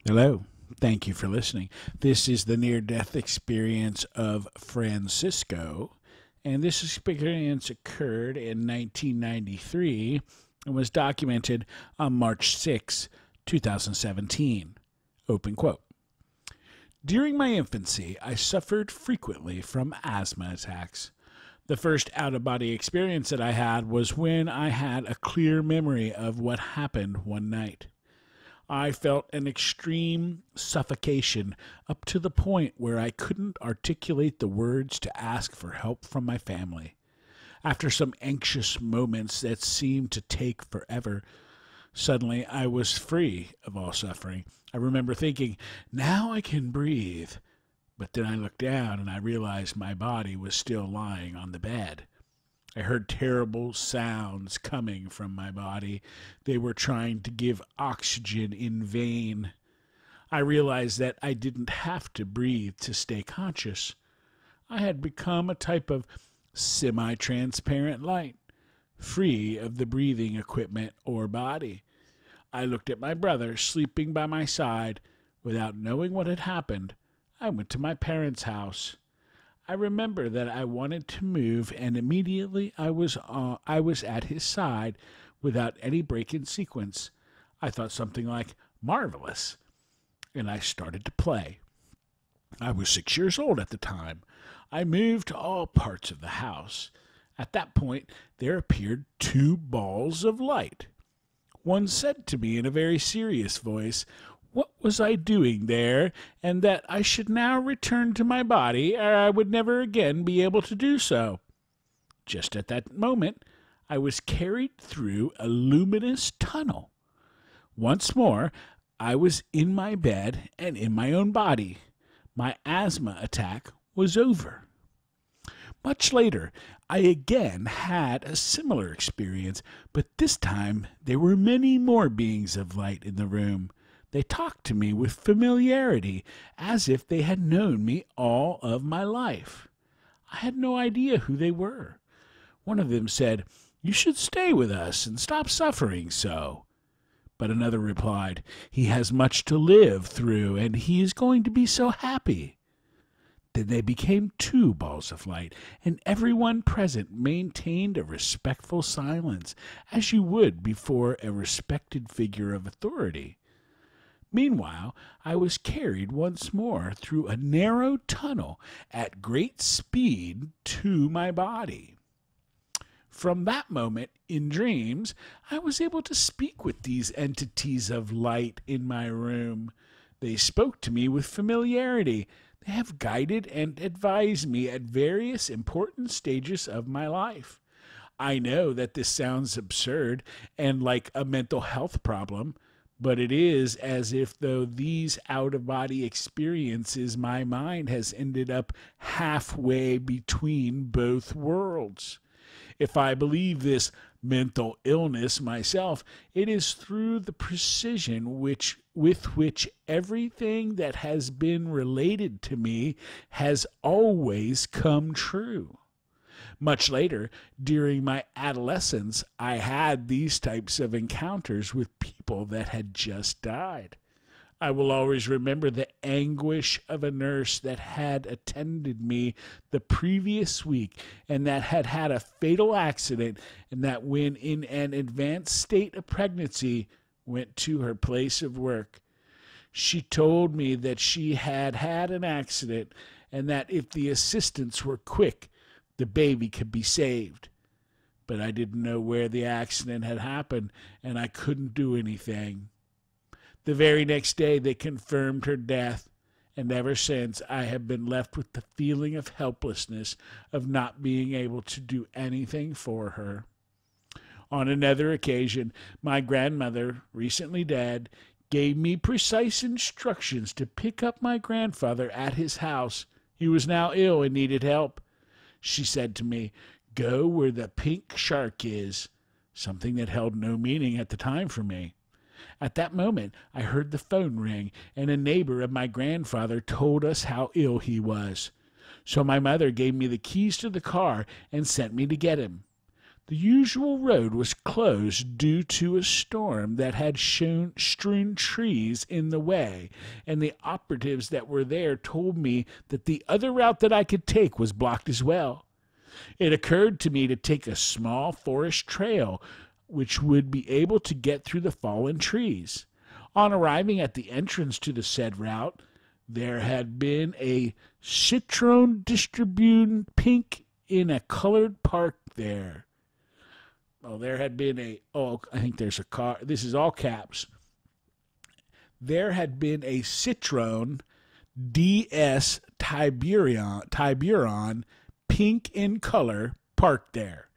Hello. Thank you for listening. This is the near death experience of Francisco, and this experience occurred in 1993 and was documented on March 6, 2017. Open quote. During my infancy, I suffered frequently from asthma attacks. The first out of body experience that I had was when I had a clear memory of what happened one night. I felt an extreme suffocation up to the point where I couldn't articulate the words to ask for help from my family. After some anxious moments that seemed to take forever, suddenly I was free of all suffering. I remember thinking, now I can breathe. But then I looked down and I realized my body was still lying on the bed. I heard terrible sounds coming from my body. They were trying to give oxygen in vain. I realized that I didn't have to breathe to stay conscious. I had become a type of semi-transparent light, free of the breathing equipment or body. I looked at my brother sleeping by my side. Without knowing what had happened, I went to my parents' house. I remember that I wanted to move, and immediately I was at his side without any break in sequence. I thought something like, marvelous, and I started to play. I was 6 years old at the time. I moved to all parts of the house. At that point, there appeared two balls of light. One said to me in a very serious voice, what was I doing there, and that I should now return to my body, or I would never again be able to do so. Just at that moment, I was carried through a luminous tunnel. Once more, I was in my bed and in my own body. My asthma attack was over. Much later, I again had a similar experience, but this time there were many more beings of light in the room. They talked to me with familiarity, as if they had known me all of my life. I had no idea who they were. One of them said, "You should stay with us and stop suffering so." But another replied, "He has much to live through, and he is going to be so happy." Then they became two balls of light, and everyone present maintained a respectful silence, as you would before a respected figure of authority. Meanwhile, I was carried once more through a narrow tunnel at great speed to my body. From that moment, in dreams, I was able to speak with these entities of light in my room. They spoke to me with familiarity. They have guided and advised me at various important stages of my life. I know that this sounds absurd and like a mental health problem, but it is as if though these out-of-body experiences my mind has ended up halfway between both worlds. If I believe this mental illness myself, it is through the precision with which everything that has been related to me has always come true. Much later, during my adolescence, I had these types of encounters with people that had just died. I will always remember the anguish of a nurse that had attended me the previous week and that had had a fatal accident, and that when in an advanced state of pregnancy went to her place of work. She told me that she had had an accident and that if the assistants were quick, the baby could be saved. But I didn't know where the accident had happened, and I couldn't do anything. The very next day they confirmed her death, and ever since I have been left with the feeling of helplessness of not being able to do anything for her. On another occasion, my grandmother, recently dead, gave me precise instructions to pick up my grandfather at his house. He was now ill and needed help. She said to me, "Go where the pink shark is," something that held no meaning at the time for me. At that moment, I heard the phone ring, and a neighbor of my grandfather told us how ill he was. So my mother gave me the keys to the car and sent me to get him. The usual road was closed due to a storm that had strewn trees in the way, and the operatives that were there told me that the other route that I could take was blocked as well. It occurred to me to take a small forest trail which would be able to get through the fallen trees. On arriving at the entrance to the said route, there had been a citron distribution pink in a colored park there. There had been I think there's a car. This is all caps. There had been a Citroen DS Tiburon, pink in color, parked there.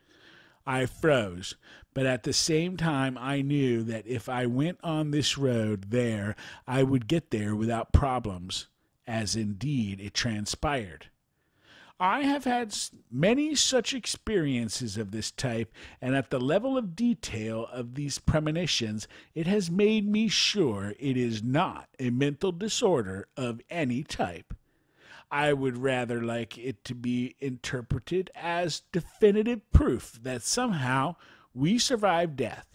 I froze, but at the same time I knew that if I went on this road there, I would get there without problems, as indeed it transpired. I have had many such experiences of this type, and at the level of detail of these premonitions, it has made me sure it is not a mental disorder of any type. I would rather like it to be interpreted as definitive proof that somehow we survive death.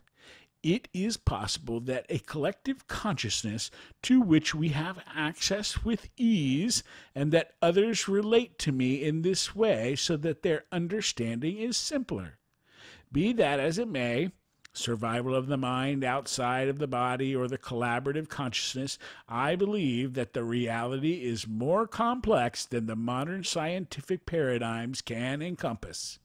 It is possible that a collective consciousness to which we have access with ease, and that others relate to me in this way so that their understanding is simpler. Be that as it may, survival of the mind outside of the body or the collaborative consciousness, I believe that the reality is more complex than the modern scientific paradigms can encompass,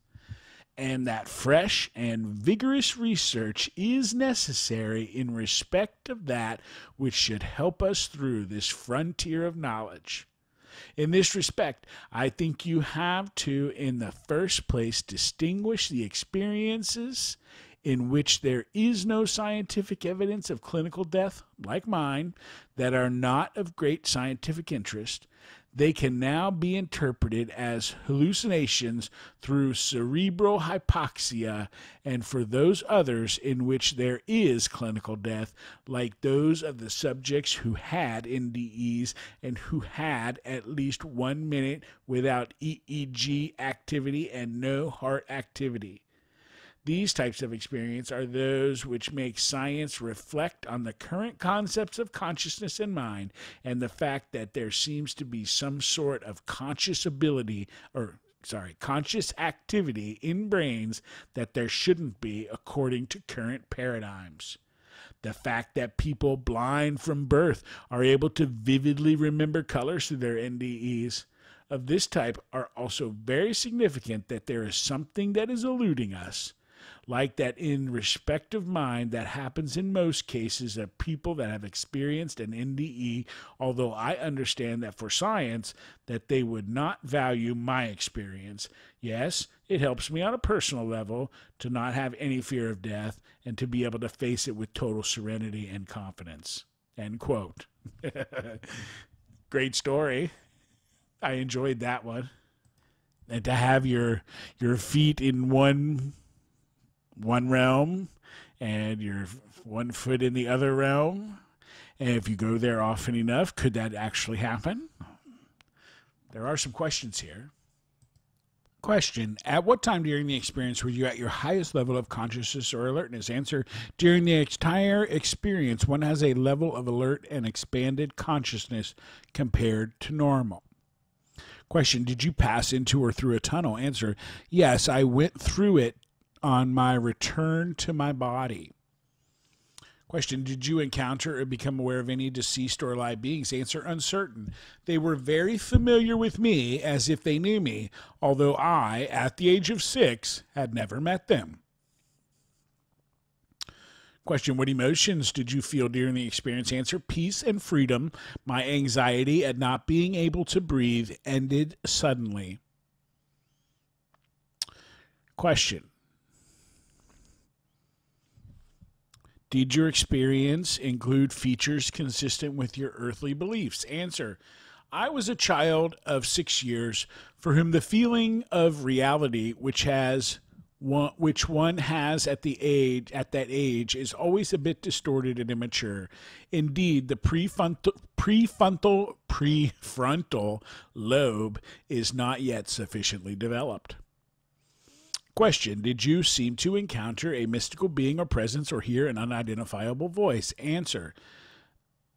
and that fresh and vigorous research is necessary in respect of that which should help us through this frontier of knowledge. In this respect, I think you have to, in the first place, distinguish the experiences in which there is no scientific evidence of clinical death, like mine, that are not of great scientific interest. They can now be interpreted as hallucinations through cerebral hypoxia, and for those others in which there is clinical death, like those of the subjects who had NDEs and who had at least 1 minute without EEG activity and no heart activity. These types of experience are those which make science reflect on the current concepts of consciousness and mind, and the fact that there seems to be some sort of conscious activity in brains that there shouldn't be according to current paradigms. The fact that people blind from birth are able to vividly remember colors through their NDEs of this type are also very significant, that there is something that is eluding us. Like that in respect of mind, that happens in most cases of people that have experienced an NDE, although I understand that for science that they would not value my experience. Yes, it helps me on a personal level to not have any fear of death and to be able to face it with total serenity and confidence. End quote. Great story. I enjoyed that one. And to have your feet in one realm and your 1 foot in the other realm, and if you go there often enough, could that actually happen? There are some questions here. Question: at what time during the experience were you at your highest level of consciousness or alertness? Answer: during the entire experience, one has a level of alert and expanded consciousness compared to normal. Question: did you pass into or through a tunnel? Answer: yes, I went through it on my return to my body. Question: did you encounter or become aware of any deceased or alive beings? Answer: uncertain. They were very familiar with me, as if they knew me, although I, at the age of 6, had never met them. Question: what emotions did you feel during the experience? Answer: peace and freedom. My anxiety at not being able to breathe ended suddenly. Question: did your experience include features consistent with your earthly beliefs? Answer: I was a child of 6 years for whom the feeling of reality which one has at that age is always a bit distorted and immature. Indeed, the prefrontal lobe is not yet sufficiently developed. Question, did you seem to encounter a mystical being or presence or hear an unidentifiable voice? Answer,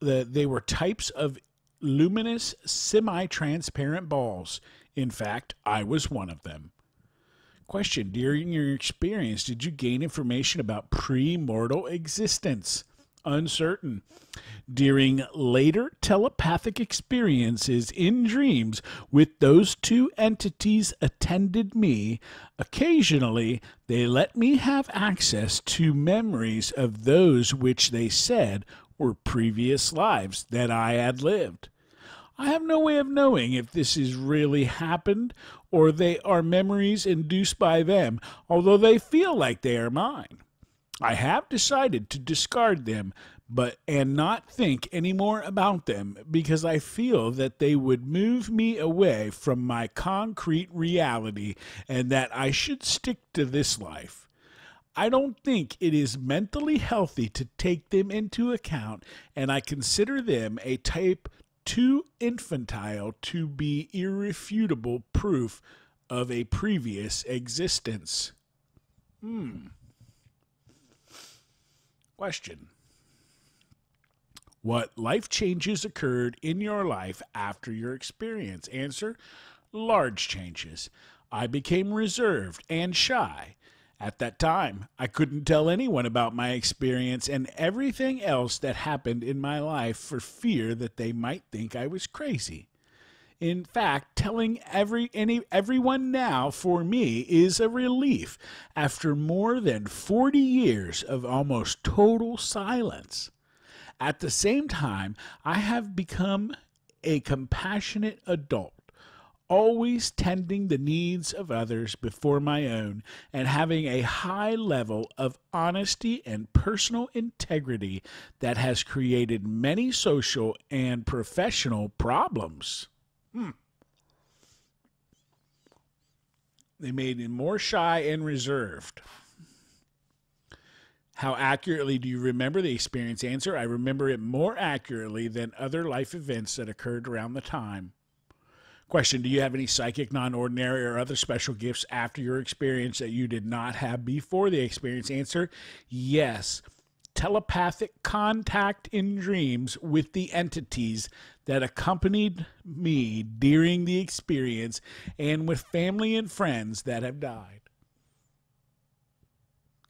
they were types of luminous, semi-transparent balls. In fact, I was one of them. Question, during your experience, did you gain information about pre-mortal existence? Uncertain. During later telepathic experiences in dreams with those two entities attended me, occasionally they let me have access to memories of those which they said were previous lives that I had lived. I have no way of knowing if this has really happened or they are memories induced by them, although they feel like they are mine. I have decided to discard them and not think any more about them because I feel that they would move me away from my concrete reality and that I should stick to this life. I don't think it is mentally healthy to take them into account, and I consider them a type too infantile to be irrefutable proof of a previous existence. Question. What life changes occurred in your life after your experience? Answer, large changes. I became reserved and shy. At that time, I couldn't tell anyone about my experience and everything else that happened in my life for fear that they might think I was crazy. In fact, telling everyone now for me is a relief after more than 40 years of almost total silence. At the same time, I have become a compassionate adult, always tending the needs of others before my own and having a high level of honesty and personal integrity that has created many social and professional problems. They made him more shy and reserved. How accurately do you remember the experience? Answer, I remember it more accurately than other life events that occurred around the time. Question, do you have any psychic, non-ordinary, or other special gifts after your experience that you did not have before the experience? Answer, yes. Telepathic contact in dreams with the entities that accompanied me during the experience and with family and friends that have died.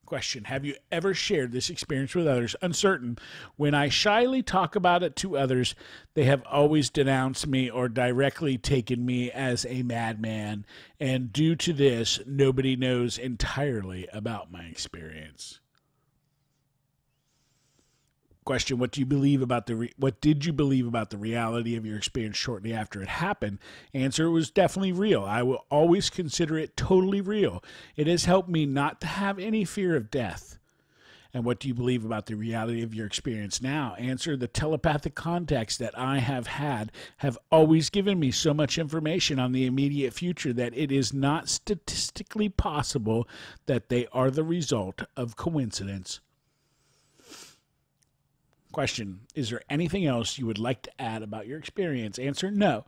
Question, have you ever shared this experience with others? Uncertain. When I shyly talk about it to others, they have always denounced me or directly taken me as a madman, and due to this, nobody knows entirely about my experience. Question, what did you believe about the reality of your experience shortly after it happened? Answer, it was definitely real. I will always consider it totally real. It has helped me not to have any fear of death. And what do you believe about the reality of your experience now? Answer, the telepathic contacts that I have had have always given me so much information on the immediate future that it is not statistically possible that they are the result of coincidence. Question, is there anything else you would like to add about your experience? Answer, no.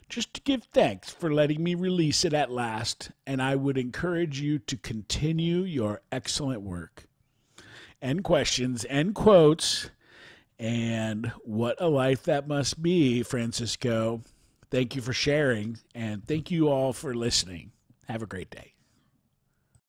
Just to give thanks for letting me release it at last, and I would encourage you to continue your excellent work. End questions, end quotes, and what a life that must be, Francisco. Thank you for sharing, and thank you all for listening. Have a great day.